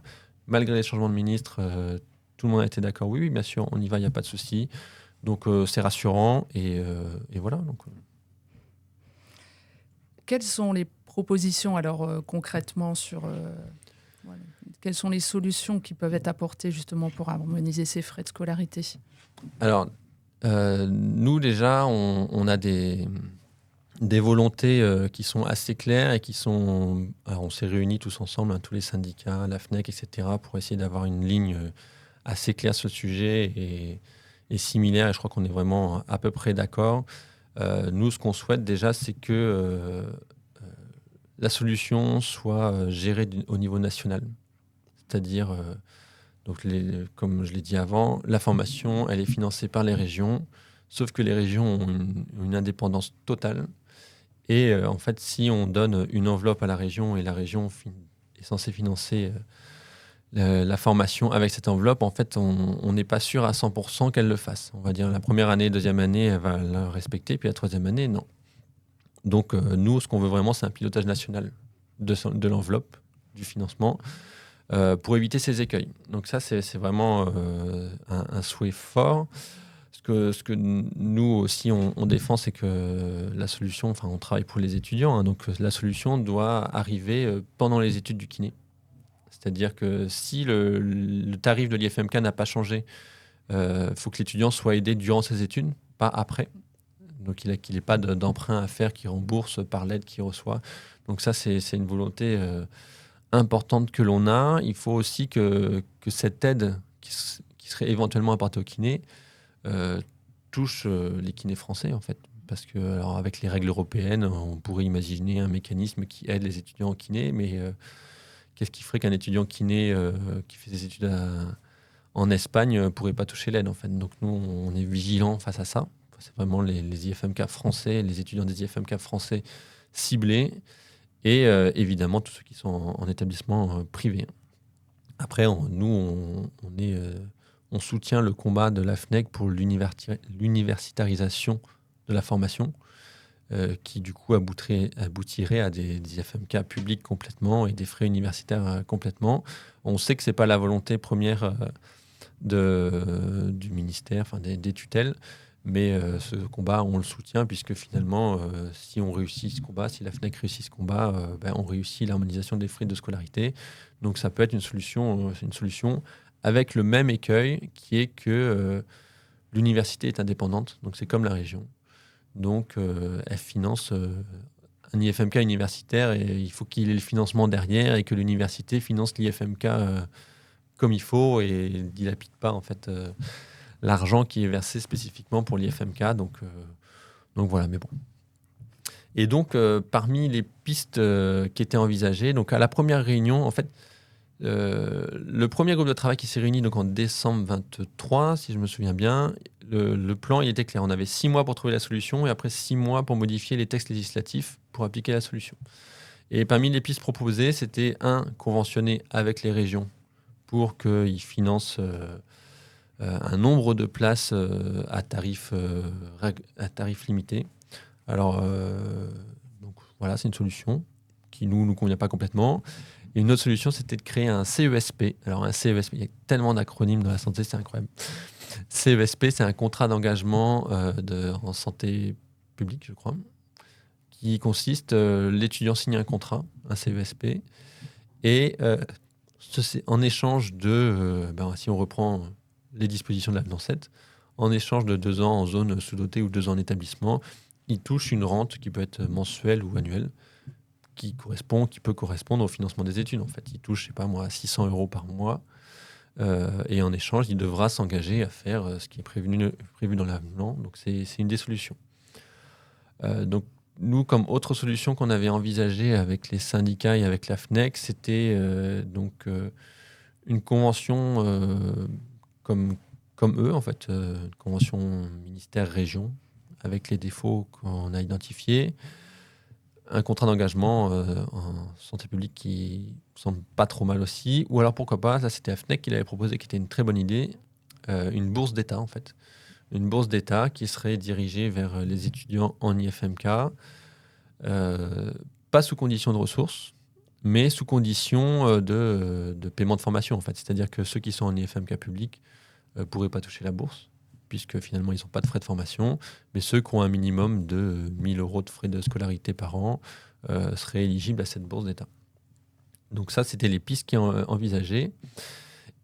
Speaker 2: Malgré les changements de ministre, tout le monde a été d'accord. Oui, bien sûr, on y va, il n'y a pas de souci. Donc c'est rassurant. Et voilà. Donc,
Speaker 1: Quelles sont les propositions alors concrètement sur voilà, quelles sont les solutions qui peuvent être apportées justement pour harmoniser ces frais de scolarité?
Speaker 2: Alors nous déjà on a des volontés qui sont assez claires et qui sont... Alors, on s'est réunis tous ensemble, hein, tous les syndicats, la FNEC, etc., pour essayer d'avoir une ligne assez claire sur ce sujet et similaire. Et je crois qu'on est vraiment à peu près d'accord. Nous, ce qu'on souhaite déjà, c'est que la solution soit gérée au niveau national. C'est-à-dire, donc comme je l'ai dit avant, la formation, elle est financée par les régions, sauf que les régions ont une indépendance totale. Et en fait, si on donne une enveloppe à la région et la région est censée financer la formation avec cette enveloppe, en fait, on n'est pas sûr à 100% qu'elle le fasse. On va dire la première année, deuxième année, elle va la respecter, puis la troisième année, non. Donc nous, ce qu'on veut vraiment, c'est un pilotage national de l'enveloppe, du financement, pour éviter ces écueils. Donc ça, c'est vraiment un souhait fort. Ce que nous aussi, on défend, c'est que la solution, enfin, on travaille pour les étudiants, hein, donc la solution doit arriver pendant les études du kiné. C'est-à-dire que si le tarif de l'IFMK n'a pas changé, faut que l'étudiant soit aidé durant ses études, pas après. Donc qu'il n'ait pas d'emprunt à faire qui rembourse par l'aide qu'il reçoit. Donc ça, c'est une volonté importante que l'on a. Il faut aussi que cette aide qui serait éventuellement apportée au kiné touche les kinés français, en fait. Parce que, alors, avec les règles européennes, on pourrait imaginer un mécanisme qui aide les étudiants en kiné, mais qu'est-ce qui ferait qu'un étudiant kiné qui fait des études en Espagne ne pourrait pas toucher l'aide, en fait. Donc nous, on est vigilants face à ça. C'est vraiment les IFMK français, les étudiants des IFMK français ciblés et évidemment tous ceux qui sont en établissement privé. Après, on soutient le combat de la FNEC pour l'universitarisation de la formation, qui du coup aboutirait à des IFMK publics complètement et des frais universitaires complètement. On sait que ce n'est pas la volonté première du ministère, des tutelles, mais ce combat, on le soutient, puisque finalement, si on réussit ce combat, si la FNEC réussit ce combat, on réussit l'harmonisation des frais de scolarité. Donc ça peut être une solution avec le même écueil, qui est que l'université est indépendante, donc c'est comme la région. Donc elle finance un IFMK universitaire, et il faut qu'il ait le financement derrière, et que l'université finance l'IFMK comme il faut, et ne dilapide pas en fait l'argent qui est versé spécifiquement pour l'IFMK. Donc voilà, mais bon. Et donc, parmi les pistes qui étaient envisagées, donc à la première réunion, en fait, le premier groupe de travail qui s'est réuni donc en décembre 23, si je me souviens bien, le plan il était clair. On avait 6 mois pour trouver la solution, et après 6 mois pour modifier les textes législatifs pour appliquer la solution. Et parmi les pistes proposées, c'était conventionner avec les régions pour qu'ils financent un nombre de places à tarif limité. Alors, donc, voilà, c'est une solution qui nous convient pas complètement. Et une autre solution, c'était de créer un CESP. Alors, un CESP, il y a tellement d'acronymes dans la santé, c'est incroyable. CESP, c'est un contrat d'engagement en santé publique, je crois, qui consiste, l'étudiant signe un contrat, un CESP, et en échange de, si on reprend les dispositions de l'avenant 7, en échange de 2 ans en zone sous-dotée ou 2 ans en établissement, il touche une rente qui peut être mensuelle ou annuelle, qui peut correspondre au financement des études. En fait, il touche, je sais pas moi, 600 € par mois, et en échange, il devra s'engager à faire ce qui est prévu dans l'avenant. Donc, c'est une des solutions. Donc, nous, comme autre solution qu'on avait envisagée avec les syndicats et avec la FNEC, c'était une convention comme eux, en fait, une convention ministère-région, avec les défauts qu'on a identifiés, un contrat d'engagement en santé publique qui semble pas trop mal aussi, ou alors pourquoi pas, ça c'était la FNEC qui l'avait proposé, qui était une très bonne idée, une bourse d'État en fait. Une bourse d'État qui serait dirigée vers les étudiants en IFMK, pas sous condition de ressources, mais sous condition de paiement de formation en fait. C'est-à-dire que ceux qui sont en IFMK public pourraient pas toucher la bourse, puisque finalement, ils n'ont pas de frais de formation. Mais ceux qui ont un minimum de 1 000 € de frais de scolarité par an seraient éligibles à cette bourse d'État. Donc ça, c'était les pistes qui ont envisagées.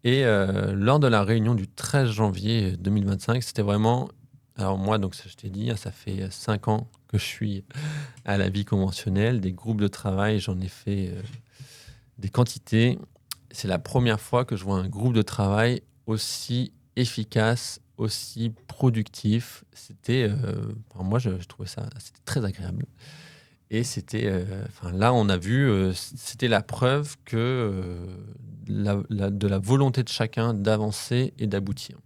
Speaker 2: Et lors de la réunion du 13 janvier 2025, c'était vraiment... Alors moi, donc, je t'ai dit, ça fait 5 ans que je suis à la vie conventionnelle. Des groupes de travail, j'en ai fait des quantités. C'est la première fois que je vois un groupe de travail aussi efficace, aussi productif. C'était, moi, je trouvais ça, c'était très agréable. Et c'était, là, on a vu, c'était la preuve que de la volonté de chacun d'avancer et d'aboutir.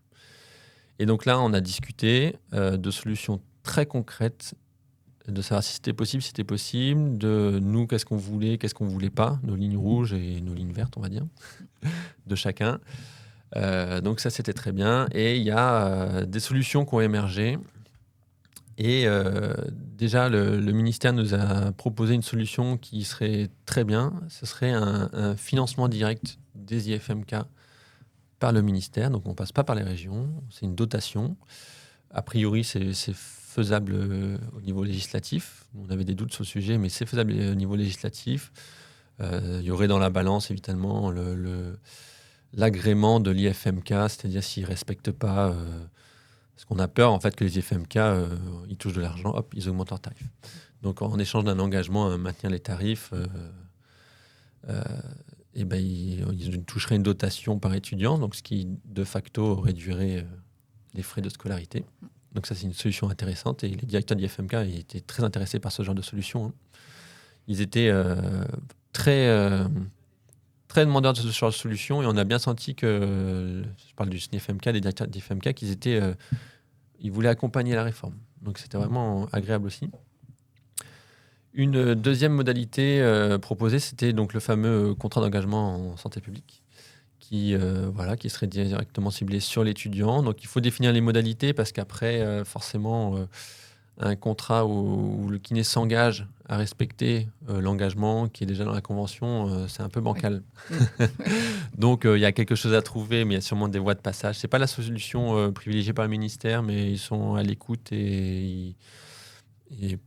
Speaker 2: Et donc là, on a discuté de solutions très concrètes, de savoir si c'était possible, de nous, qu'est-ce qu'on voulait pas, nos lignes rouges et nos lignes vertes, on va dire, de chacun. Donc ça, c'était très bien. Et il y a des solutions qui ont émergé. Et déjà, le ministère nous a proposé une solution qui serait très bien. Ce serait un financement direct des IFMK par le ministère. Donc on ne passe pas par les régions. C'est une dotation. A priori, c'est faisable au niveau législatif. On avait des doutes sur le sujet, mais c'est faisable au niveau législatif. Il y aurait dans la balance, évidemment, l'agrément de l'IFMK, c'est-à-dire s'ils ne respectent pas... parce qu'on a peur, en fait, que les IFMK, ils touchent de l'argent, hop, ils augmentent leurs tarifs. Donc, en échange d'un engagement à maintenir les tarifs, ils toucheraient une dotation par étudiant, donc ce qui, de facto, réduirait les frais de scolarité. Donc ça, c'est une solution intéressante. Et les directeurs d'IFMK étaient très intéressés par ce genre de solution. Ils étaient très demandeurs de ce genre de solution et on a bien senti que, je parle du SNIFMK, des directeurs du FMK, ils voulaient accompagner la réforme. Donc c'était vraiment agréable aussi. Une deuxième modalité proposée, c'était donc le fameux contrat d'engagement en santé publique qui serait directement ciblé sur l'étudiant. Donc il faut définir les modalités parce qu'après, forcément, un contrat où le kiné s'engage à respecter l'engagement qui est déjà dans la convention, c'est un peu bancal. Oui. Donc il y a quelque chose à trouver, mais il y a sûrement des voies de passage. Ce n'est pas la solution privilégiée par le ministère, mais ils sont à l'écoute et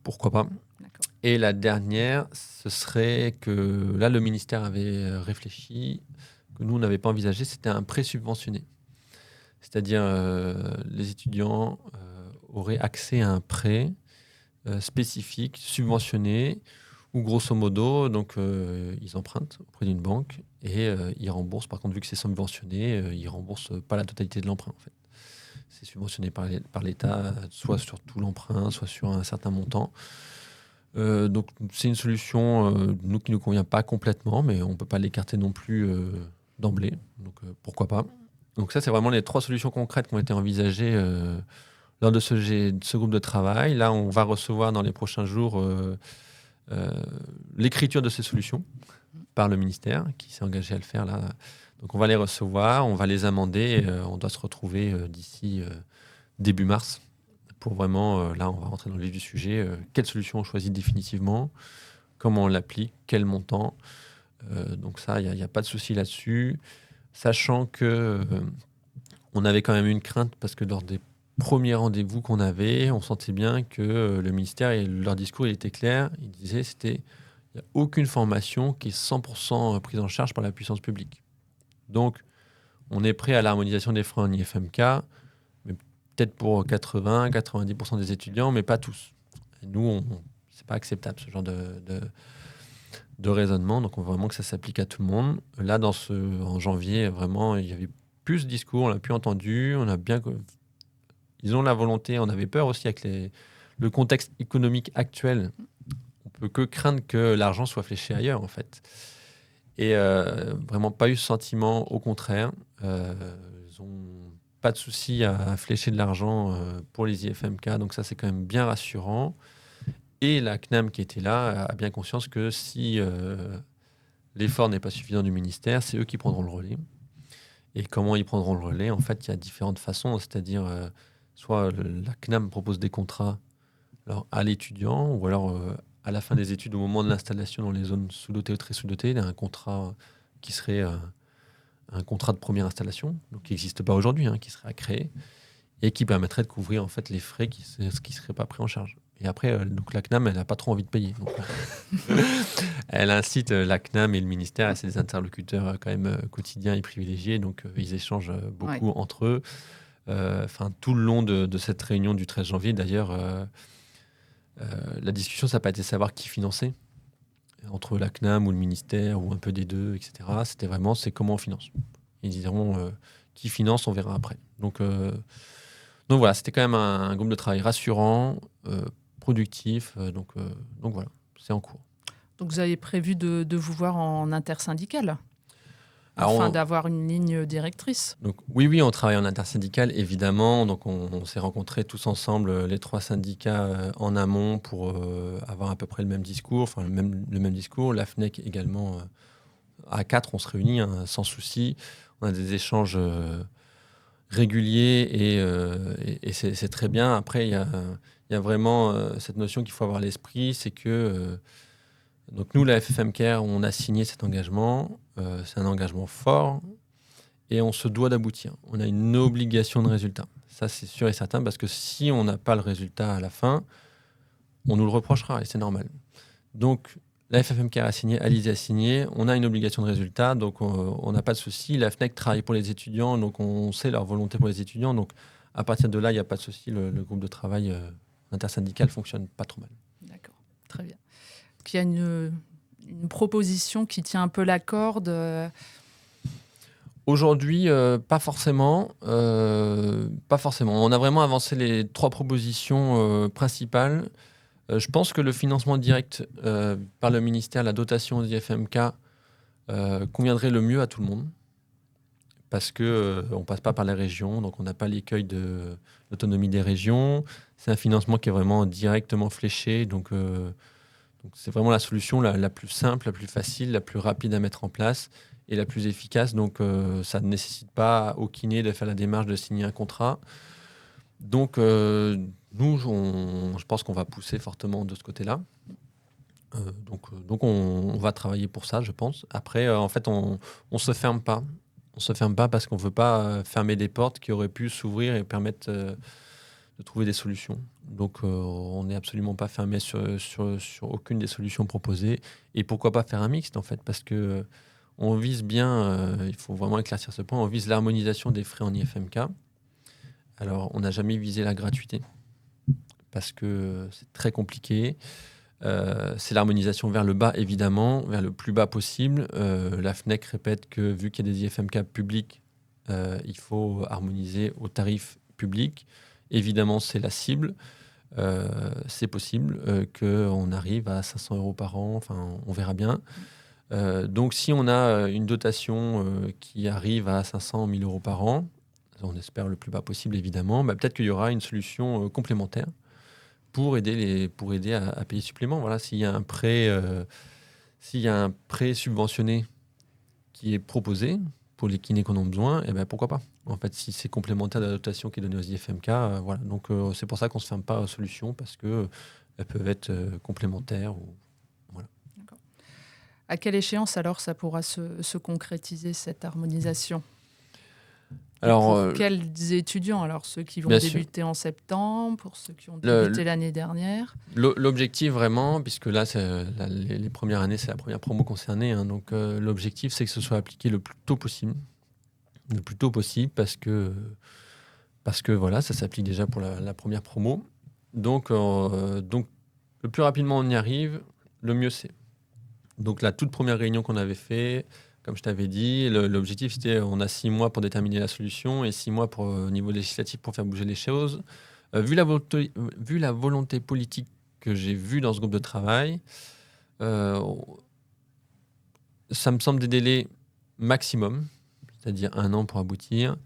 Speaker 2: pourquoi pas. D'accord. Et la dernière, ce serait que là, le ministère avait réfléchi, que nous, on n'avait pas envisagé, c'était un prêt subventionné. C'est-à-dire les étudiants auraient accès à un prêt spécifique, subventionné, où grosso modo, donc, ils empruntent auprès d'une banque et ils remboursent. Par contre, vu que c'est subventionné, ils ne remboursent pas la totalité de l'emprunt. En fait. C'est subventionné par l'État, soit sur tout l'emprunt, soit sur un certain montant. Donc c'est une solution nous, qui ne nous convient pas complètement, mais on ne peut pas l'écarter non plus d'emblée. Donc pourquoi pas. Donc ça, c'est vraiment les 3 solutions concrètes qui ont été envisagées lors de ce groupe de travail. Là, on va recevoir dans les prochains jours l'écriture de ces solutions par le ministère qui s'est engagé à le faire là. Donc on va les recevoir, on va les amender. On doit se retrouver d'ici début mars pour vraiment, là, on va rentrer dans le vif du sujet. Quelle solution on choisit définitivement, comment on l'applique, quel montant. Donc ça, il n'y a pas de souci là-dessus. Sachant que on avait quand même une crainte parce que lors des premiers rendez-vous qu'on avait, on sentait bien que le ministère et leur discours il était clair. Ils disaient il n'y a aucune formation qui est 100% prise en charge par la puissance publique. Donc, on est prêt à l'harmonisation des frais en IFMK, mais peut-être pour 80-90% des étudiants, mais pas tous. Et nous, c'est pas acceptable ce genre de raisonnement. Donc, on veut vraiment que ça s'applique à tout le monde. Là, en janvier, vraiment, il y avait plus de discours, on l'a plus entendu, on a bien... Ils ont la volonté, on avait peur aussi avec le contexte économique actuel. On peut que craindre que l'argent soit fléché ailleurs, en fait. Et vraiment pas eu ce sentiment, au contraire. Ils n'ont pas de souci à flécher de l'argent pour les IFMK, donc ça, c'est quand même bien rassurant. Et la CNAM qui était là a bien conscience que si l'effort n'est pas suffisant du ministère, c'est eux qui prendront le relais. Et comment ils prendront le relais ? En fait, il y a différentes façons, c'est-à-dire... soit la CNAM propose des contrats à l'étudiant, ou alors à la fin des études, au moment de l'installation dans les zones sous-dotées ou très sous-dotées, il y a un contrat qui serait un contrat de première installation, donc qui n'existe pas aujourd'hui, qui serait à créer, et qui permettrait de couvrir en fait, les frais qui ne seraient pas pris en charge. Et après, donc la CNAM, elle n'a pas trop envie de payer. Donc, elle incite la CNAM et le ministère, c'est des interlocuteurs quand même quotidiens et privilégiés, donc ils échangent beaucoup entre eux. Tout le long de cette réunion du 13 janvier, d'ailleurs, la discussion, ça n'a pas été de savoir qui finançait, entre la CNAM ou le ministère, ou un peu des deux, etc. C'était vraiment, c'est comment on finance. Ils diront qui finance, on verra après. Donc voilà, c'était quand même un groupe de travail rassurant, productif. Donc voilà, c'est en cours.
Speaker 1: Donc vous avez prévu de vous voir en intersyndical afin d'avoir une ligne directrice.
Speaker 2: Donc, oui, on travaille en intersyndical, évidemment. Donc, on s'est rencontrés tous ensemble, les 3 syndicats en amont pour avoir à peu près le même discours, le même discours. La FNEC également, à 4, on se réunit sans souci. On a des échanges réguliers et c'est très bien. Après, il y a vraiment cette notion qu'il faut avoir à l'esprit, c'est que... Donc nous, la FFMK, on a signé cet engagement. C'est un engagement fort et on se doit d'aboutir. On a une obligation de résultat. Ça, c'est sûr et certain parce que si on n'a pas le résultat à la fin, on nous le reprochera et c'est normal. Donc la FFMK a signé, Alizé a signé. On a une obligation de résultat, donc on n'a pas de souci. La FNEC travaille pour les étudiants, donc on sait leur volonté pour les étudiants. Donc à partir de là, il n'y a pas de souci. Le groupe de travail intersyndical fonctionne pas trop mal.
Speaker 1: D'accord, très bien. Il y a une proposition qui tient un peu la corde
Speaker 2: Aujourd'hui, pas forcément. On a vraiment avancé les 3 propositions principales. Je pense que le financement direct par le ministère, la dotation aux IFMK, conviendrait le mieux à tout le monde. Parce qu'on ne passe pas par les régions, donc on n'a pas l'écueil de l'autonomie des régions. C'est un financement qui est vraiment directement fléché, donc c'est vraiment la solution la plus simple, la plus facile, la plus rapide à mettre en place et la plus efficace. Donc ça ne nécessite pas au kiné de faire la démarche de signer un contrat. Donc nous, je pense qu'on va pousser fortement de ce côté-là. Donc on va travailler pour ça, je pense. Après, en fait, on se ferme pas. On se ferme pas parce qu'on veut pas fermer des portes qui auraient pu s'ouvrir et permettre de trouver des solutions. Donc on n'est absolument pas fermé sur aucune des solutions proposées. Et pourquoi pas faire un mixte, en fait, parce que on vise bien, il faut vraiment éclaircir ce point, on vise l'harmonisation des frais en IFMK. Alors, on n'a jamais visé la gratuité parce que c'est très compliqué. C'est l'harmonisation vers le bas, évidemment, vers le plus bas possible. La FNEC répète que vu qu'il y a des IFMK publics, il faut harmoniser au tarif public. Évidemment, c'est la cible. C'est possible qu'on arrive à 500 € par an. Enfin, on verra bien. Donc, si on a une dotation qui arrive à 500 000 € par an, on espère le plus bas possible, évidemment, bah, peut-être qu'il y aura une solution complémentaire pour aider à payer supplément. Voilà, s'il y a un prêt subventionné qui est proposé pour les kinés qu'on a besoin, eh ben pourquoi pas. En fait, si c'est complémentaire de la dotation qui est donnée aux IFMK, voilà. Donc c'est pour ça qu'on ne se ferme pas aux solutions parce que elles peuvent être complémentaires. Voilà.
Speaker 1: D'accord. À quelle échéance alors ça pourra se concrétiser cette harmonisation ?
Speaker 2: Alors,
Speaker 1: pour quels étudiants? Alors, ceux qui vont
Speaker 2: bien
Speaker 1: débuter en septembre, pour ceux qui ont débuté l'année dernière?
Speaker 2: L'objectif vraiment, puisque là, les premières années, c'est la première promo concernée, hein, donc l'objectif, c'est que ce soit appliqué le plus tôt possible. Le plus tôt possible, parce que voilà, ça s'applique déjà pour la première promo. Donc, le plus rapidement on y arrive, le mieux c'est. Donc, la toute première réunion qu'on avait fait, comme je t'avais dit, l'objectif c'était on a 6 mois pour déterminer la solution et 6 mois au niveau législatif pour faire bouger les choses. Vu la volonté politique que j'ai vue dans ce groupe de travail, ça me semble des délais maximum, c'est-à-dire 1 an pour aboutir.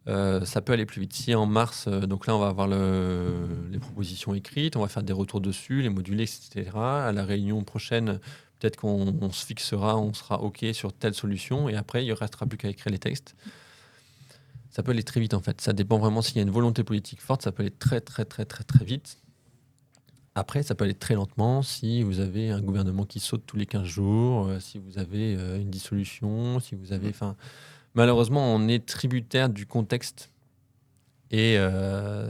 Speaker 2: Ça peut aller plus vite. Si en mars, donc là, on va avoir les propositions écrites, on va faire des retours dessus, les moduler, etc. À la réunion prochaine, peut-être qu'on se fixera, on sera OK sur telle solution, et après, il ne restera plus qu'à écrire les textes. Ça peut aller très vite, en fait. Ça dépend vraiment s'il y a une volonté politique forte, ça peut aller très, très, très, très, très vite. Après, ça peut aller très lentement si vous avez un gouvernement qui saute tous les 15 jours, si vous avez une dissolution, si vous avez... Malheureusement, on est tributaire du contexte. Et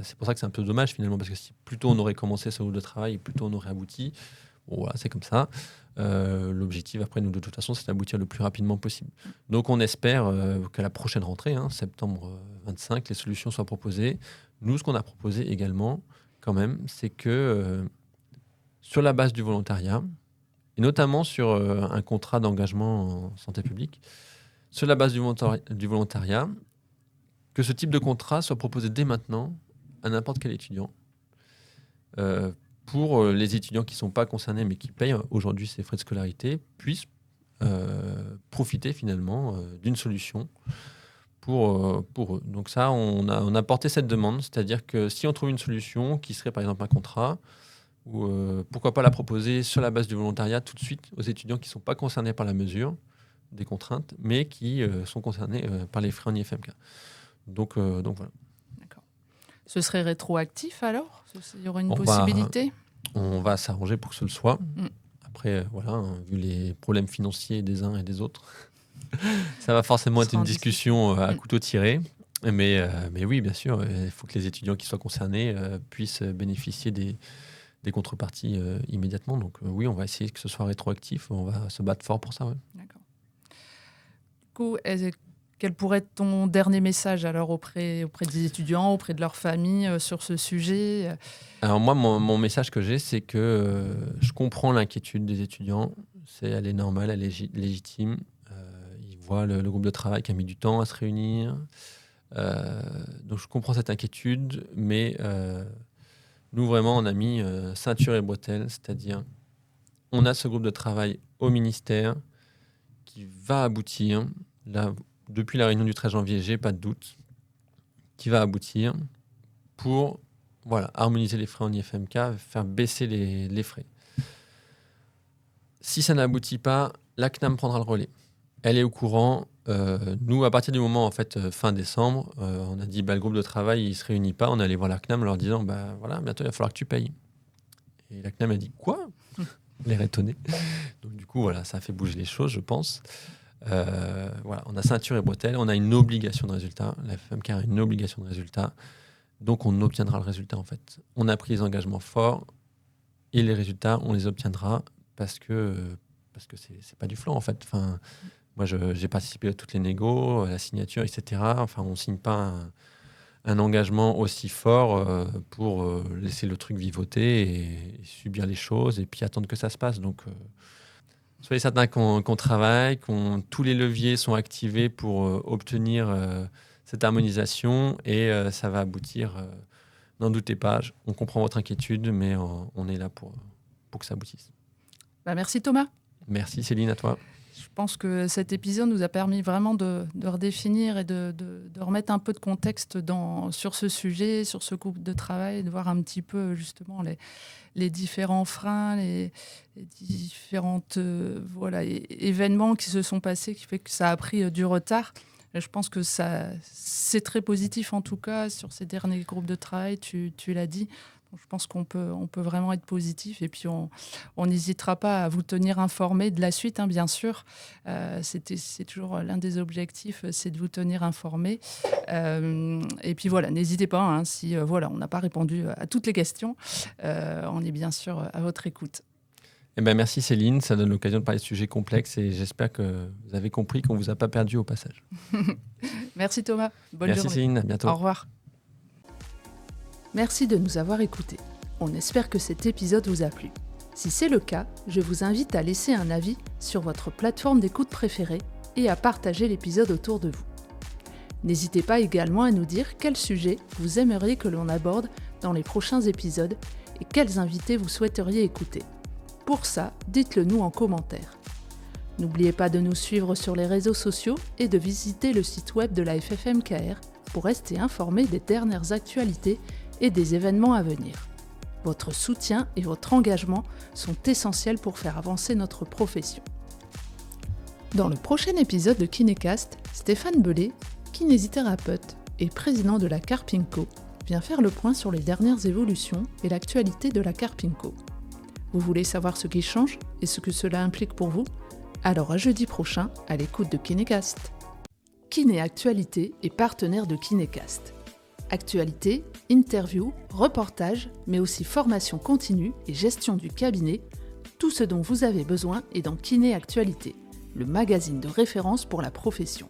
Speaker 2: c'est pour ça que c'est un peu dommage finalement, parce que si plus tôt on aurait commencé ce groupe de travail, plus tôt on aurait abouti. Bon, voilà, c'est comme ça. L'objectif après nous de toute façon, c'est d'aboutir le plus rapidement possible. Donc on espère qu'à la prochaine rentrée, septembre 25, les solutions soient proposées. Nous, ce qu'on a proposé également, quand même, c'est que sur la base du volontariat, et notamment sur un contrat d'engagement en santé publique, sur la base du volontariat, que ce type de contrat soit proposé dès maintenant à n'importe quel étudiant. Pour les étudiants qui ne sont pas concernés mais qui payent aujourd'hui ces frais de scolarité, puissent profiter finalement d'une solution pour eux. Donc ça, on a porté cette demande, c'est-à-dire que si on trouve une solution qui serait par exemple un contrat, ou pourquoi pas la proposer sur la base du volontariat tout de suite aux étudiants qui ne sont pas concernés par la mesure des contraintes, mais qui sont concernés par les frais en IFMK. Donc voilà.
Speaker 1: D'accord. Ce serait rétroactif alors? Il y aurait une possibilité?
Speaker 2: On va s'arranger pour que ce le soit. Après, voilà, vu les problèmes financiers des uns et des autres, ça va forcément être une discussion à couteau tiré. Mais oui, bien sûr, il faut que les étudiants qui soient concernés puissent bénéficier des contreparties immédiatement. Donc oui, on va essayer que ce soit rétroactif. On va se battre fort pour ça. Ouais.
Speaker 1: D'accord. Du coup, quel pourrait être ton dernier message alors auprès des étudiants, auprès de leur famille sur ce sujet?
Speaker 2: Alors moi, mon message que j'ai, c'est que je comprends l'inquiétude des étudiants. Elle est normale, elle est légitime. Ils voient le groupe de travail qui a mis du temps à se réunir. Donc je comprends cette inquiétude, mais nous vraiment, on a mis ceinture et bretelles, c'est-à-dire on a ce groupe de travail au ministère qui va aboutir, là, depuis la réunion du 13 janvier, j'ai pas de doute, qui va aboutir pour harmoniser les frais en IFMK, faire baisser les frais. Si ça n'aboutit pas, la CNAM prendra le relais. Elle est au courant. Nous, à partir du moment, en fait, fin décembre, on a dit le groupe de travail, il ne se réunit pas. On est allé voir la CNAM en leur disant bientôt, il va falloir que tu payes. Et la CNAM a dit quoi ? L'air étonné. Donc, du coup, ça a fait bouger les choses, je pense. On a ceinture et bretelles. On a une obligation de résultat. La FMK a une obligation de résultat. Donc, on obtiendra le résultat, en fait. On a pris des engagements forts et les résultats, on les obtiendra parce que c'est pas du flan, en fait. Enfin, moi, j'ai participé à toutes les négos, à la signature, etc. Enfin, on signe pas un engagement aussi fort pour laisser le truc vivoter et subir les choses et puis attendre que ça se passe. Donc, soyez certains qu'on travaille, tous les leviers sont activés pour obtenir cette harmonisation et ça va aboutir. N'en doutez pas, on comprend votre inquiétude, mais on est là pour que ça aboutisse.
Speaker 1: Merci Thomas.
Speaker 2: Merci Céline, à toi.
Speaker 1: Je pense que cet épisode nous a permis vraiment de redéfinir et de remettre un peu de contexte sur ce sujet, sur ce groupe de travail, de voir un petit peu justement les différents freins, les différents événements qui se sont passés, qui fait que ça a pris du retard. Et je pense que c'est très positif en tout cas sur ces derniers groupes de travail, tu l'as dit. Donc, je pense qu'on peut vraiment être positif et puis on n'hésitera pas à vous tenir informés de la suite, bien sûr. C'est toujours l'un des objectifs, c'est de vous tenir informés. Et puis n'hésitez pas, si on n'a pas répondu à toutes les questions, on est bien sûr à votre écoute.
Speaker 2: Merci Céline, ça donne l'occasion de parler de sujets complexes et j'espère que vous avez compris qu'on ne vous a pas perdu au passage.
Speaker 1: Merci Thomas, bonne journée.
Speaker 2: Merci Céline, à bientôt.
Speaker 1: Au revoir. Merci de nous avoir écoutés. On espère que cet épisode vous a plu. Si c'est le cas, je vous invite à laisser un avis sur votre plateforme d'écoute préférée et à partager l'épisode autour de vous. N'hésitez pas également à nous dire quel sujet vous aimeriez que l'on aborde dans les prochains épisodes et quels invités vous souhaiteriez écouter. Pour ça, dites-le nous en commentaire. N'oubliez pas de nous suivre sur les réseaux sociaux et de visiter le site web de la FFMKR pour rester informé des dernières actualités et des événements à venir. Votre soutien et votre engagement sont essentiels pour faire avancer notre profession. Dans le prochain épisode de Kinécast, Stéphane Bellet, kinésithérapeute et président de la Carpinco, vient faire le point sur les dernières évolutions et l'actualité de la Carpinco. Vous voulez savoir ce qui change et ce que cela implique pour vous ? Alors à jeudi prochain, à l'écoute de Kinécast. Kiné Actualité est partenaire de Kinécast. Actualité, interviews, reportages, mais aussi formation continue et gestion du cabinet, tout ce dont vous avez besoin est dans Kiné Actualité, le magazine de référence pour la profession.